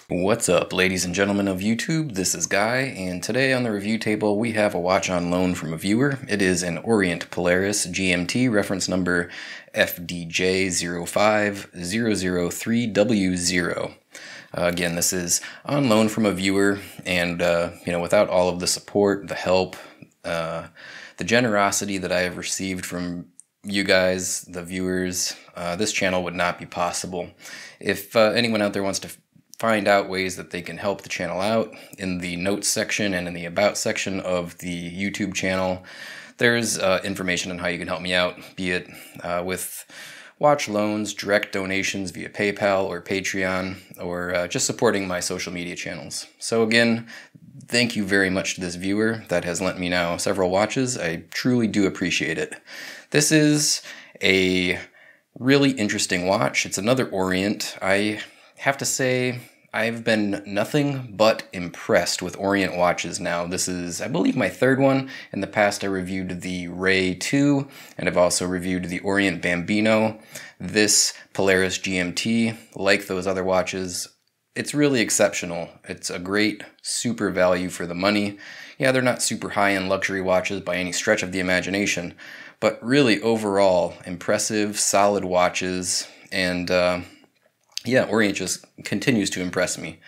What's up, ladies and gentlemen of YouTube? This is Guy, and today on the review table we have a watch on loan from a viewer. It is an Orient Polaris GMT, reference number FDJ05003W0. Again, this is on loan from a viewer, and without all of the support, the help, the generosity that I have received from you guys, the viewers, this channel would not be possible. If anyone out there wants to find out ways that they can help the channel out, in the notes section and in the about section of the YouTube channel, there's information on how you can help me out, be it with watch loans, direct donations via PayPal or Patreon, or just supporting my social media channels. So again, thank you very much to this viewer that has lent me now several watches. I truly do appreciate it. This is a really interesting watch. It's another Orient. I have to say, I've been nothing but impressed with Orient watches now. This is, I believe, my third one. In the past, I reviewed the Ray 2, and I've also reviewed the Orient Bambino. This Polaris GMT, like those other watches, it's really exceptional. It's a great, super value for the money. Yeah, they're not super high-end luxury watches by any stretch of the imagination, but really overall impressive, solid watches, and yeah, Orient just continues to impress me.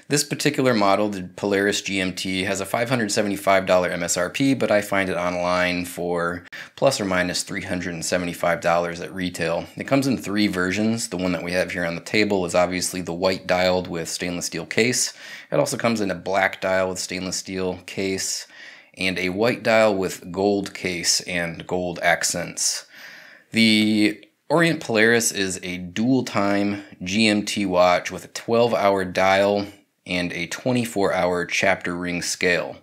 This particular model, the Polaris GMT, has a $575 MSRP, but I find it online for plus or minus $375 at retail. It comes in three versions. The one that we have here on the table is obviously the white dialed with stainless steel case. It also comes in a black dial with stainless steel case, and a white dial with gold case and gold accents. The Orient Polaris is a dual-time GMT watch with a 12-hour dial and a 24-hour chapter ring scale.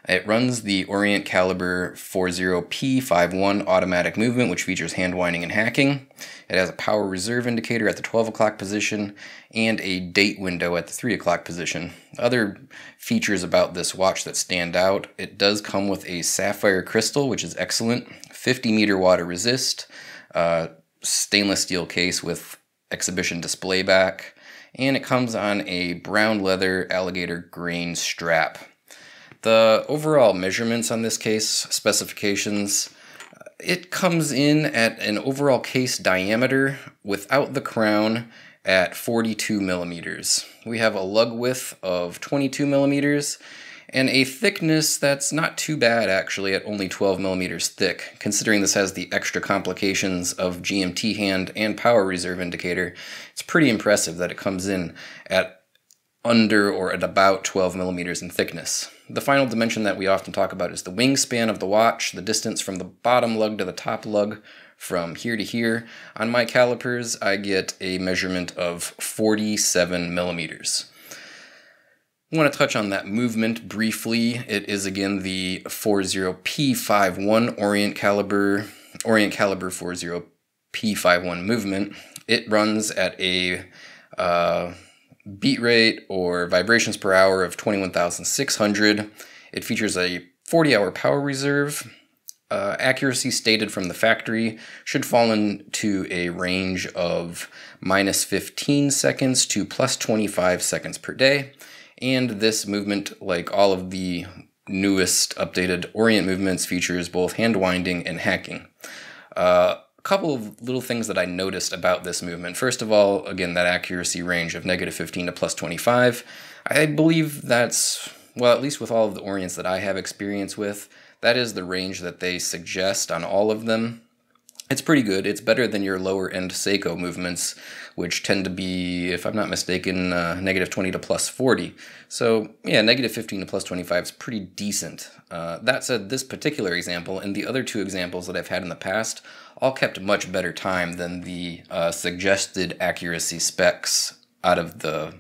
It runs the Orient Caliber 40P51 automatic movement, which features hand winding and hacking. It has a power reserve indicator at the 12 o'clock position and a date window at the 3 o'clock position. Other features about this watch that stand out: it does come with a Sapphire Crystal, which is excellent, 50-meter water resist, stainless steel case with exhibition display back, and it comes on a brown leather alligator grain strap. The overall measurements on this case, specifications, it comes in at an overall case diameter without the crown at 42 millimeters. We have a lug width of 22 millimeters and a thickness that's not too bad actually, at only 12 millimeters thick. Considering this has the extra complications of GMT hand and power reserve indicator, it's pretty impressive that it comes in at under or at about 12 millimeters in thickness. The final dimension that we often talk about is the wingspan of the watch, the distance from the bottom lug to the top lug from here to here. On my calipers, I get a measurement of 47 millimeters. I want to touch on that movement briefly. It is again the 40P51 Orient Caliber 40P51 movement. It runs at a beat rate or vibrations per hour of 21,600. It features a 40-hour power reserve. Accuracy stated from the factory should fall into a range of minus 15 seconds to plus 25 seconds per day. And this movement, like all of the newest updated Orient movements, features both hand winding and hacking. A couple of little things that I noticed about this movement. First of all, again, that accuracy range of negative 15 to plus 25. I believe that's, well, at least with all of the Orients that I have experience with, that is the range that they suggest on all of them. It's pretty good. It's better than your lower end Seiko movements, which tend to be, if I'm not mistaken, negative 20 to plus 40. So yeah, negative 15 to plus 25 is pretty decent. That said, this particular example and the other two examples that I've had in the past all kept much better time than the suggested accuracy specs out of the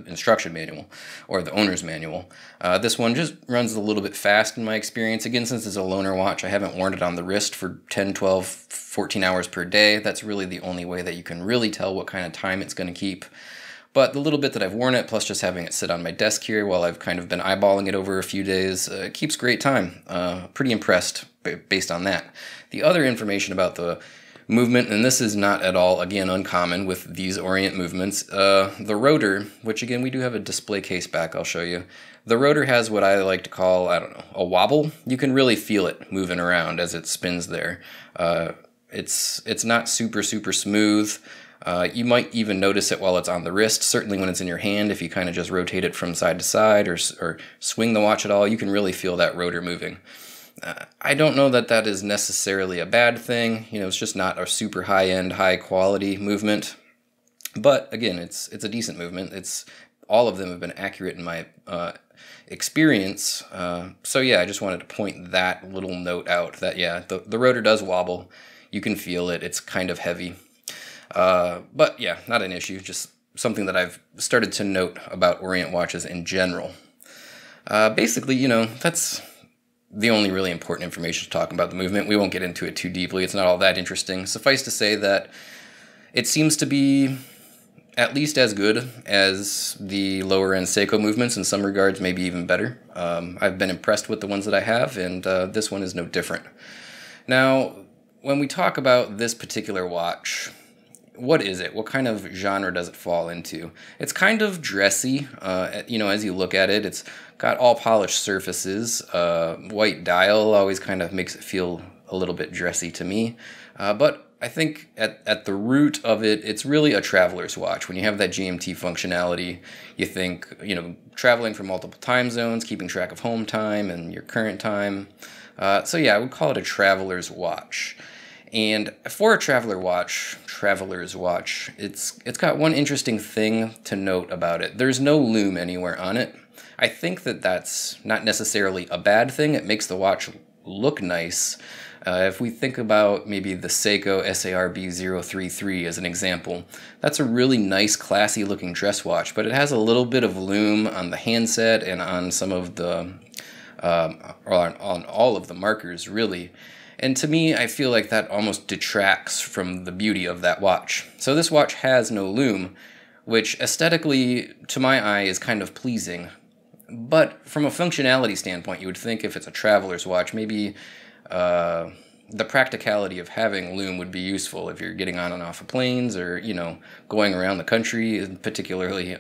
instruction manual or the owner's manual. This one just runs a little bit fast in my experience. Again, since it's a loaner watch, I haven't worn it on the wrist for 10, 12, 14 hours per day. That's really the only way that you can really tell what kind of time it's going to keep. But the little bit that I've worn it, plus just having it sit on my desk here while I've kind of been eyeballing it over a few days, it keeps great time. Pretty impressed based on that. The other information about the movement, and this is not at all, again, uncommon with these Orient movements. The rotor, which again, we do have a display case back, I'll show you. The rotor has what I like to call, I don't know, a wobble. You can really feel it moving around as it spins there. It's not super smooth. You might even notice it while it's on the wrist. Certainly when it's in your hand, if you kind of just rotate it from side to side or swing the watch at all, you can really feel that rotor moving. I don't know that that is necessarily a bad thing. You know, it's just not a super high-end, high-quality movement. But again, it's a decent movement. All of them have been accurate in my experience. So yeah, I just wanted to point that little note out that yeah, the rotor does wobble. You can feel it. It's kind of heavy. But yeah, not an issue. Just something that I've started to note about Orient watches in general. Basically, you know, that's the only really important information to talk about the movement. We won't get into it too deeply. It's not all that interesting. Suffice to say that it seems to be at least as good as the lower-end Seiko movements, in some regards maybe even better. I've been impressed with the ones that I have, and this one is no different. Now, when we talk about this particular watch, what is it? What kind of genre does it fall into? It's kind of dressy, you know, as you look at it. It's got all polished surfaces. White dial always kind of makes it feel a little bit dressy to me. But I think at the root of it, it's really a traveler's watch. When you have that GMT functionality, you think, you know, traveling from multiple time zones, keeping track of home time and your current time. So yeah, I would call it a traveler's watch. And for a traveler's watch, it's got one interesting thing to note about it. There's no lume anywhere on it. I think that that's not necessarily a bad thing. It makes the watch look nice. If we think about maybe the Seiko SARB033 as an example, that's a really nice, classy looking dress watch, but it has a little bit of lume on the handset and on some of the, or on all of the markers, really. And to me, I feel like that almost detracts from the beauty of that watch. So this watch has no lume, which aesthetically, to my eye, is kind of pleasing. But from a functionality standpoint, you would think if it's a traveler's watch, maybe the practicality of having lume would be useful if you're getting on and off of planes or, you know, going around the country, and particularly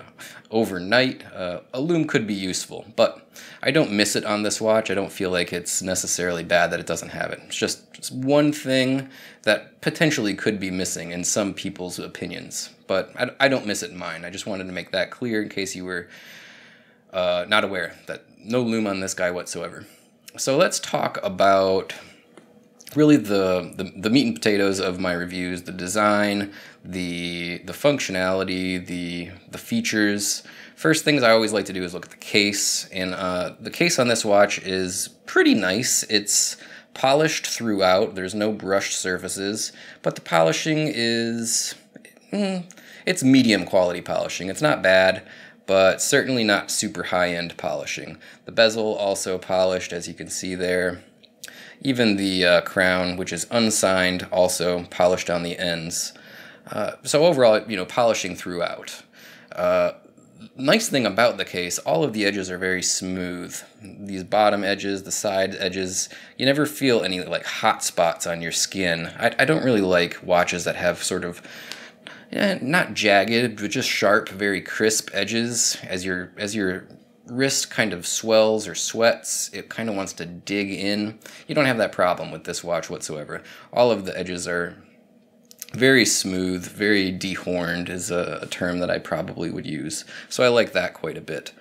overnight. A lume could be useful, but I don't miss it on this watch. I don't feel like it's necessarily bad that it doesn't have it. It's just one thing that potentially could be missing in some people's opinions, but I don't miss it in mine. I just wanted to make that clear in case you were not aware that no lume on this guy whatsoever. So let's talk about really the meat and potatoes of my reviews: the design, the functionality, the features. First things I always like to do is look at the case, and the case on this watch is pretty nice. It's polished throughout. There's no brushed surfaces, but the polishing is it's medium quality polishing. It's not bad, but certainly not super high-end polishing. The bezel also polished, as you can see there. Even the crown, which is unsigned, also polished on the ends. So overall, you know, polishing throughout. Nice thing about the case, all of the edges are very smooth. These bottom edges, the side edges, you never feel any like hot spots on your skin. I don't really like watches that have sort of, not jagged, but just sharp, very crisp edges. As your wrist kind of swells or sweats, it kind of wants to dig in. You don't have that problem with this watch whatsoever. All of the edges are very smooth, very dehorned is a term that I probably would use. So I like that quite a bit.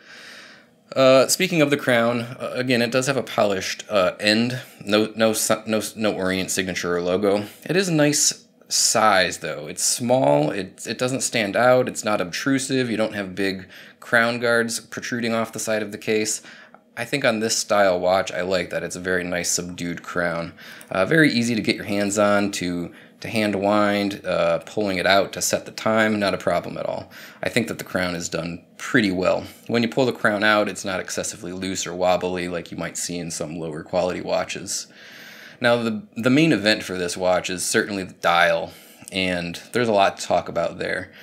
Speaking of the crown, again, it does have a polished end. No Orient signature or logo. It is a nice size though. It's small, it doesn't stand out, it's not obtrusive, you don't have big crown guards protruding off the side of the case. I think on this style watch, I like that. It's a very nice subdued crown. Very easy to get your hands on, to hand wind, pulling it out to set the time, not a problem at all. I think that the crown is done pretty well. When you pull the crown out, it's not excessively loose or wobbly like you might see in some lower quality watches. Now, the main event for this watch is certainly the dial, and there's a lot to talk about there.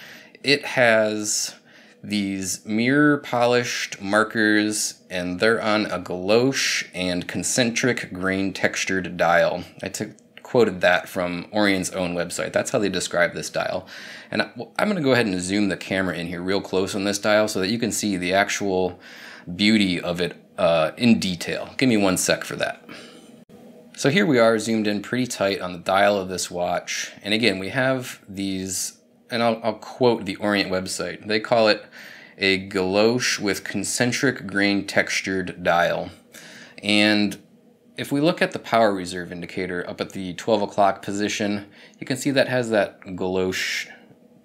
It has these mirror polished markers, and they're on a galoche and concentric grain textured dial. I took quoted that from Orient's own website. That's how they describe this dial. And I'm going to go ahead and zoom the camera in here real close on this dial so that you can see the actual beauty of it in detail. Give me 1 sec for that. So here we are zoomed in pretty tight on the dial of this watch. And again, we have these, and I'll quote the Orient website. They call it a galoche with concentric grain textured dial. And if we look at the power reserve indicator up at the 12 o'clock position, you can see that has that galoche,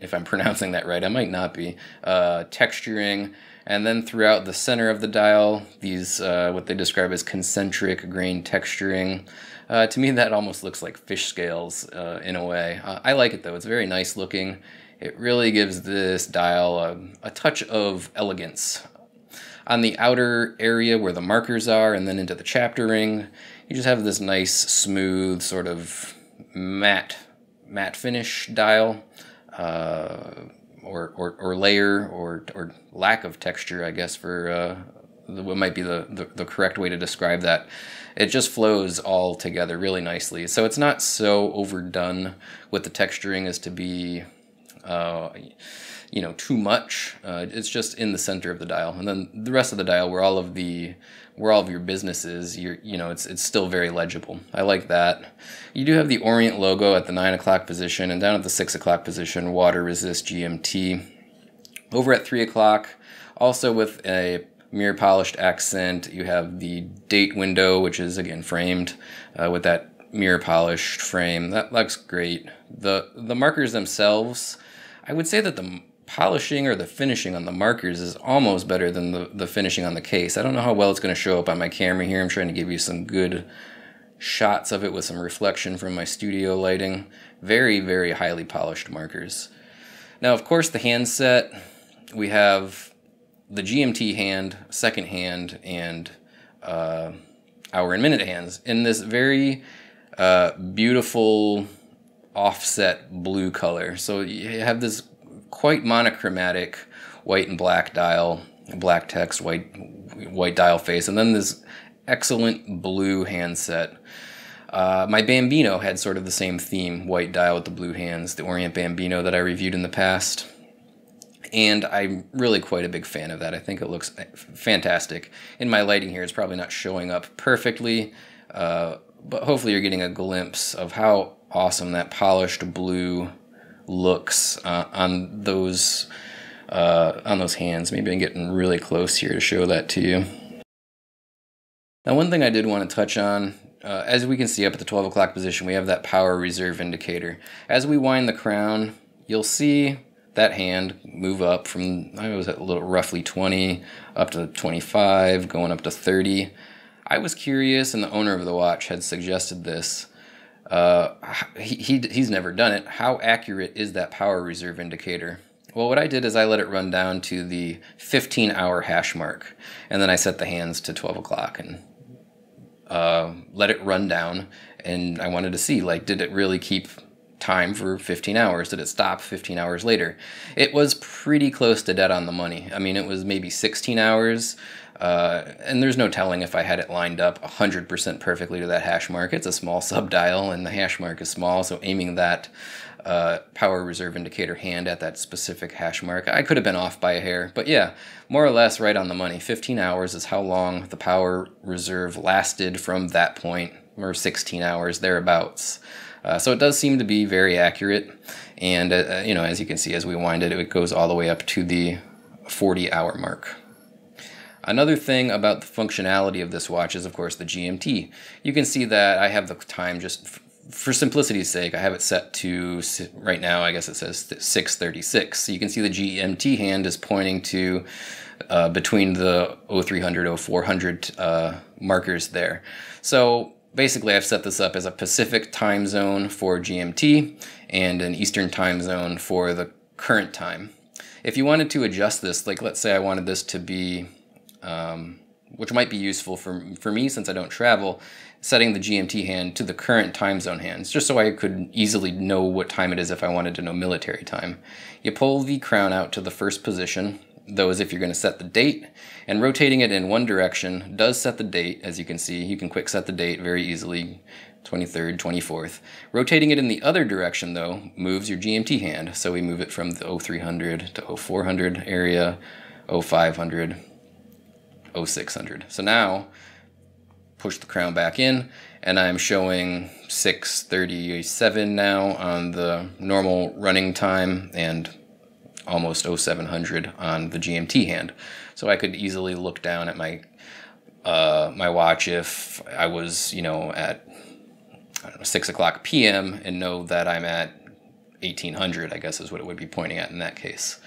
if I'm pronouncing that right, I might not be, texturing. And then throughout the center of the dial, these, what they describe as concentric grain texturing. To me, that almost looks like fish scales in a way. I like it though, it's very nice looking. It really gives this dial a touch of elegance. On the outer area where the markers are and then into the chapter ring, you just have this nice, smooth, sort of matte finish dial. Or layer or lack of texture, I guess, for what might be the correct way to describe that. It just flows all together really nicely. So it's not so overdone with the texturing as to be, you know, too much. It's just in the center of the dial, and then the rest of the dial, where all of your business is, you know, it's still very legible. I like that. You do have the Orient logo at the 9 o'clock position, and down at the 6 o'clock position, water resist GMT. Over at 3 o'clock, also with a mirror polished accent, you have the date window, which is again framed with that mirror polished frame. That looks great. The markers themselves, I would say that the polishing or the finishing on the markers is almost better than the finishing on the case. I don't know how well it's going to show up on my camera here. I'm trying to give you some good shots of it with some reflection from my studio lighting. Very, very highly polished markers. Now, of course, the handset, we have the GMT hand, second hand, and hour and minute hands in this very beautiful offset blue color. So you have this quite monochromatic white and black dial, black text, white dial face, and then this excellent blue handset. My Bambino had sort of the same theme, white dial with the blue hands, the Orient Bambino that I reviewed in the past. And I'm really quite a big fan of that. I think it looks fantastic. In my lighting here, it's probably not showing up perfectly, but hopefully you're getting a glimpse of how awesome that polished blue looks on those hands. Maybe I'm getting really close here to show that to you. Now, one thing I did want to touch on, as we can see up at the 12 o'clock position, we have that power reserve indicator. As we wind the crown, you'll see that hand move up from, I was at a little roughly 20 up to 25, going up to 30. I was curious, and the owner of the watch had suggested this. He's never done it. How accurate is that power reserve indicator? Well, what I did is I let it run down to the 15-hour hash mark, and then I set the hands to 12 o'clock and let it run down, and I wanted to see, like, did it really keep time for 15 hours? Did it stop 15 hours later? It was pretty close to dead on the money. I mean, it was maybe 16 hours, and there's no telling if I had it lined up 100% perfectly to that hash mark. It's a small sub-dial, and the hash mark is small, so aiming that power reserve indicator hand at that specific hash mark, I could have been off by a hair. But yeah, more or less right on the money. 15 hours is how long the power reserve lasted from that point, or 16 hours, thereabouts. So it does seem to be very accurate, and you know, as you can see, as we wind it, it goes all the way up to the 40-hour mark. Another thing about the functionality of this watch is, of course, the GMT. You can see that I have the time, just for simplicity's sake, I have it set to, right now, I guess it says 6:36. So you can see the GMT hand is pointing to between the 0300, 0400 markers there. So basically, I've set this up as a Pacific time zone for GMT and an Eastern time zone for the current time. If you wanted to adjust this, like let's say I wanted this to be, which might be useful for me since I don't travel, setting the GMT hand to the current time zone hands, just so I could easily know what time it is if I wanted to know military time. You pull the crown out to the first position, though, is if you're going to set the date, and rotating it in one direction does set the date. As you can see, you can quick set the date very easily, 23rd, 24th. Rotating it in the other direction, though, moves your GMT hand. So we move it from the 0300 to 0400 area, 0500, 0600. So now, push the crown back in, and I'm showing 6:37 now on the normal running time, and almost 0700 on the GMT hand. So I could easily look down at my my watch if I was, you know, at, I don't know, 6 o'clock p.m. and know that I'm at 1800, I guess is what it would be pointing at in that case,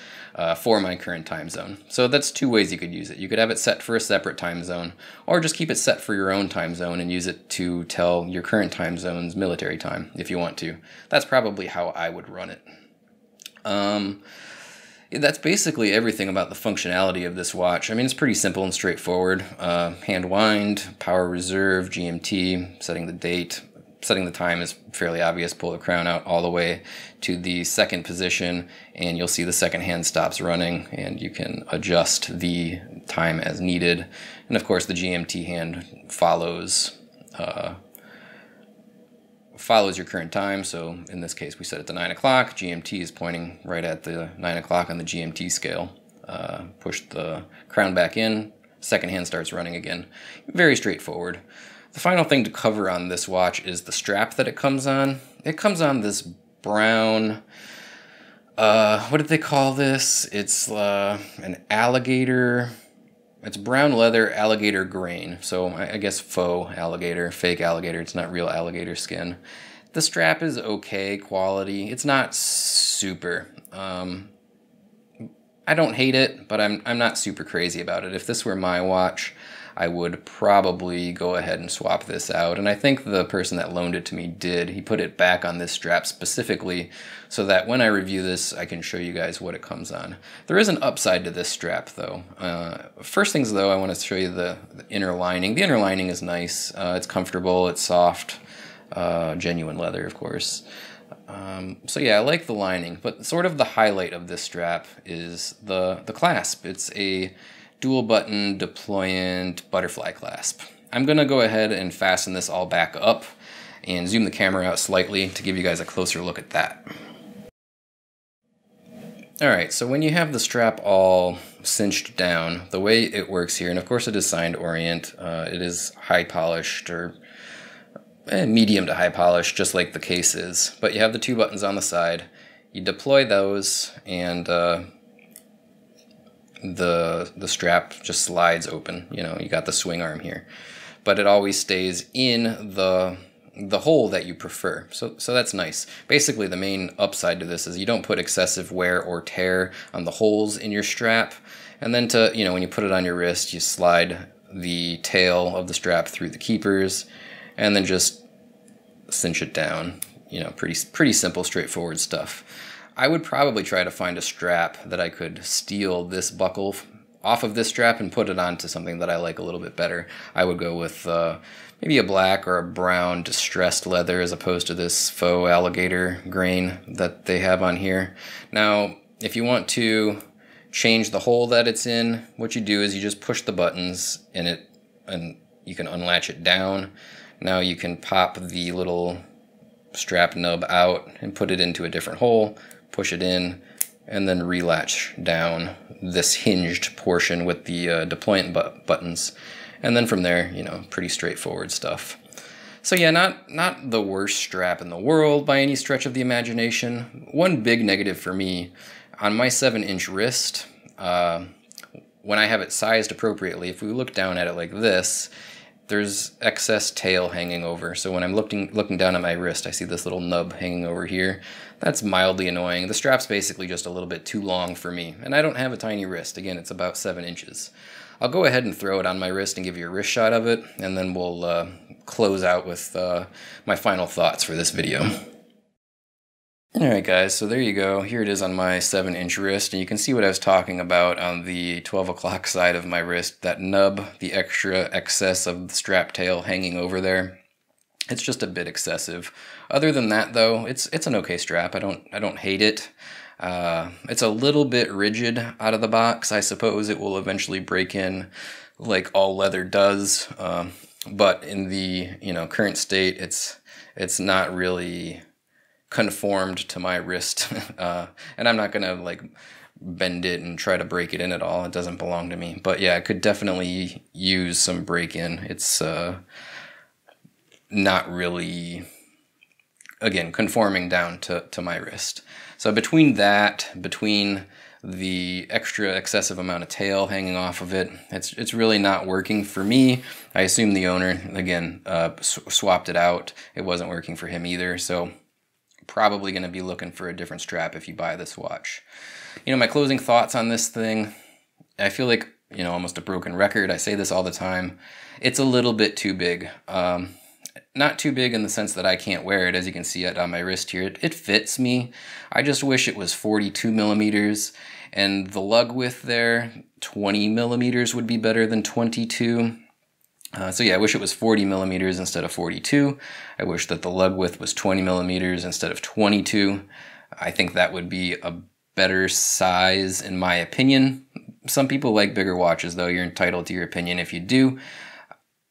for my current time zone. So that's two ways you could use it. You could have it set for a separate time zone, or just keep it set for your own time zone and use it to tell your current time zone's military time if you want to. That's probably how I would run it. That's basically everything about the functionality of this watch. I mean, it's pretty simple and straightforward. Hand wind, power reserve, GMT, setting the date. Setting the time is fairly obvious. Pull the crown out all the way to the second position, and you'll see the second hand stops running, and you can adjust the time as needed. And of course, the GMT hand follows your current time. So in this case, we set it to 9 o'clock. GMT is pointing right at the 9 o'clock on the GMT scale. Push the crown back in, second hand starts running again. Very straightforward. The final thing to cover on this watch is the strap that it comes on. It comes on this brown, what did they call this? It's an alligator, it's brown leather alligator grain. So I guess faux alligator, fake alligator, it's not real alligator skin. The strap is okay quality. It's not super. I don't hate it, but I'm not super crazy about it. If this were my watch, I would probably go ahead and swap this out. And I think the person that loaned it to me did. He put it back on this strap specifically so that when I review this, I can show you guys what it comes on. There is an upside to this strap, though. First things, though, I want to show you the inner lining. The inner lining is nice. It's comfortable. It's soft. Genuine leather, of course. So yeah, I like the lining. But sort of the highlight of this strap is the clasp. It's a dual button deployant butterfly clasp. I'm gonna go ahead and fasten this all back up and zoom the camera out slightly to give you guys a closer look at that. Alright, so when you have the strap all cinched down, the way it works here, and of course it is signed Orient, it is high polished, or medium to high polished, just like the case is. But you have the two buttons on the side. You deploy those, and the strap just slides open. You know, you got the swing arm here, but it always stays in the hole that you prefer. So that's nice. Basically, the main upside to this is you don't put excessive wear or tear on the holes in your strap. And then when you put it on your wrist, you slide the tail of the strap through the keepers, and then just cinch it down. You know, pretty simple, straightforward stuff. I would probably try to find a strap that I could steal this buckle off of this strap and put it onto something that I like a little bit better. I would go with maybe a black or a brown distressed leather as opposed to this faux alligator grain that they have on here. Now, if you want to change the hole that it's in, what you do is you just push the buttons and you can unlatch it down. Now you can pop the little strap nub out and put it into a different hole, push it in, and then relatch down this hinged portion with the deployant buttons. And then from there, pretty straightforward stuff. So yeah, not the worst strap in the world by any stretch of the imagination. One big negative for me, on my 7-inch wrist, when I have it sized appropriately, if we look down at it like this, there's excess tail hanging over. So when I'm looking down at my wrist, I see this little nub hanging over here. That's mildly annoying. The strap's basically just a little bit too long for me, and I don't have a tiny wrist. Again, it's about 7 inches. I'll go ahead and throw it on my wrist and give you a wrist shot of it, and then we'll close out with my final thoughts for this video. Alright guys, so there you go. Here it is on my 7-inch wrist, and you can see what I was talking about on the 12 o'clock side of my wrist. That nub, the extra excess of the strap tail hanging over there. It's just a bit excessive. Other than that though, it's an okay strap. I don't hate it. It's a little bit rigid out of the box. I suppose it will eventually break in like all leather does, but in the current state, it's not really conformed to my wrist, and I'm not gonna like bend it and try to break it in at all. It doesn't belong to me. But yeah, I could definitely use some break in. It's not really, again, conforming down to my wrist. So between the extra excessive amount of tail hanging off of it, it's really not working for me. I assume the owner, again, swapped it out. It wasn't working for him either, so probably going to be looking for a different strap if you buy this watch. My closing thoughts on this thing, I feel like, almost a broken record. I say this all the time. It's a little bit too big. Not too big in the sense that I can't wear it, as you can see it on my wrist here. It fits me. I just wish it was 42 millimeters, and the lug width there, 20 millimeters would be better than 22. So yeah, I wish it was 40 millimeters instead of 42. I wish that the lug width was 20 millimeters instead of 22. I think that would be a better size in my opinion. Some people like bigger watches, though. You're entitled to your opinion if you do.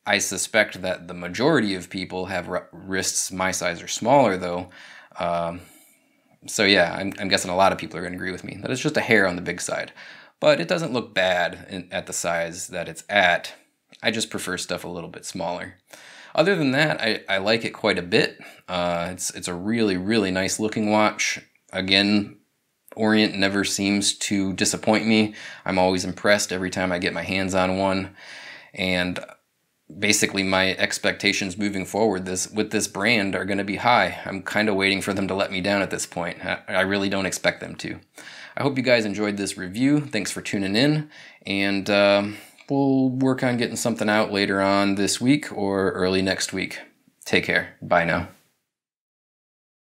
I suspect that the majority of people have wrists my size or smaller, though. So yeah, I'm guessing a lot of people are going to agree with me that it's just a hair on the big side. But it doesn't look bad at the size that it's at. I just prefer stuff a little bit smaller. Other than that, I like it quite a bit. It's a really, really nice looking watch. Again, Orient never seems to disappoint me. I'm always impressed every time I get my hands on one. And basically my expectations moving forward with this brand are going to be high. I'm kind of waiting for them to let me down at this point. I really don't expect them to. I hope you guys enjoyed this review. Thanks for tuning in, and we'll work on getting something out later on this week or early next week. Take care. Bye now.